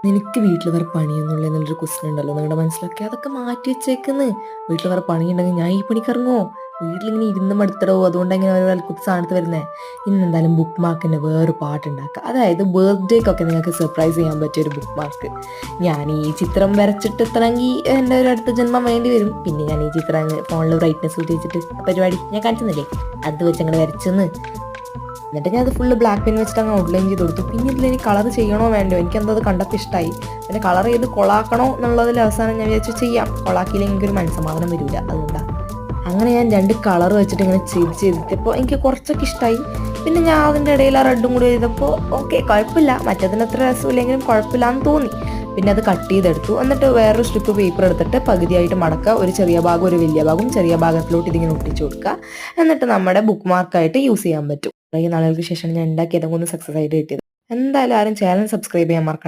നിനക്ക് വീട്ടിൽ വേറെ പണിയൊന്നുമില്ല എന്നുള്ളൊരു ക്വസ്റ്റ്യൻ ഉണ്ടല്ലോ നിങ്ങളുടെ മനസ്സിലൊക്കെ. അതൊക്കെ മാറ്റി വെച്ചേക്കുന്നു. വീട്ടിൽ വേറെ പണിയുണ്ടെങ്കിൽ ഞാൻ ഈ പണിക്കിറങ്ങുമോ? വീട്ടിലിങ്ങനെ ഇരുന്ന് മടുത്തടോ, അതുകൊണ്ട് എങ്ങനെ ഓരോ അൽക്കുത്ത് സ്ഥാനത്ത് വരുന്നത്. ഇന്നെന്തായാലും ബുക്ക് മാർക്കിൻ്റെ വേറൊരു പാട്ടുണ്ടാക്കുക. അതായത് ബർത്ത്ഡേക്കൊക്കെ നിങ്ങൾക്ക് സർപ്രൈസ് ചെയ്യാൻ പറ്റിയൊരു ബുക്ക് മാർക്ക്. ഞാൻ ഈ ചിത്രം വരച്ചിട്ട് എത്തണമെങ്കിൽ എൻ്റെ ഒരു അടുത്ത ജന്മം വേണ്ടി വരും. പിന്നെ ഞാൻ ഈ ചിത്രം ഫോണിൽ ബ്രൈറ്റ്നസ് കൂട്ടി വെച്ചിട്ട് പരിപാടി ഞാൻ കാണിച്ചിരുന്നില്ലേ, അത് വെച്ച് അങ്ങോട്ട് വരച്ചെന്ന്. എന്നിട്ട് ഞാൻ അത് ഫുള്ള് ബ്ലാക്ക് പെൻ വെച്ചിട്ട് അങ്ങ് ഔട്ട്ലൈൻ ചെയ്ത് കൊടുത്തു. പിന്നെ ഇതിൽ എനിക്ക് കളർ ചെയ്യണോ വേണ്ടോ, എനിക്കെന്തോ അത് കണ്ടപ്പോൾ ഇഷ്ടമായി. പിന്നെ കളർ ചെയ്ത് കൊളാക്കണോ എന്നുള്ളതിൽ അവസാനം ഞാൻ വിചാരിച്ചു ചെയ്യാം, കൊളാക്കിയില്ലെങ്കിൽ എനിക്കൊരു മനസ്സമാധാനം വരില്ല, അതുകൊണ്ടാണ്. അങ്ങനെ ഞാൻ 2 കളർ വെച്ചിട്ട് ഇങ്ങനെ ചെയ്തിട്ടപ്പോൾ എനിക്ക് കുറച്ചൊക്കെ ഇഷ്ടമായി. പിന്നെ ഞാൻ അതിൻ്റെ ഇടയിൽ ആ റെഡും കൂടി ചെയ്തപ്പോൾ ഓക്കെ കുഴപ്പമില്ല, മറ്റേതിന് അത്ര രസമില്ലെങ്കിലും കുഴപ്പമില്ല എന്ന് തോന്നി. പിന്നെ അത് കട്ട് ചെയ്തെടുത്തു. എന്നിട്ട് വേറൊരു സ്ട്രിപ്പ് പേപ്പർ എടുത്തിട്ട് പകുതിയായിട്ട് മടക്കുക, ഒരു ചെറിയ ഭാഗം ഒരു വലിയ ഭാഗം, ചെറിയ ഭാഗത്തിലോട്ട് ഇതിങ്ങനെ ഒട്ടിച്ചു കൊടുക്കുക. എന്നിട്ട് നമ്മുടെ ബുക്ക് മാർക്കായിട്ട് യൂസ് ചെയ്യാൻ പറ്റും. കുറേ നാളുകൾക്ക് ശേഷം ഞാൻ ഉണ്ടാക്കിയത് ഒന്ന് സക്സസ് ആയിട്ട് കിട്ടിയത്. എന്തായാലും ആരും ചാനൽ സബ്സ്ക്രൈബ് ചെയ്യാൻ മറക്കണ്ട.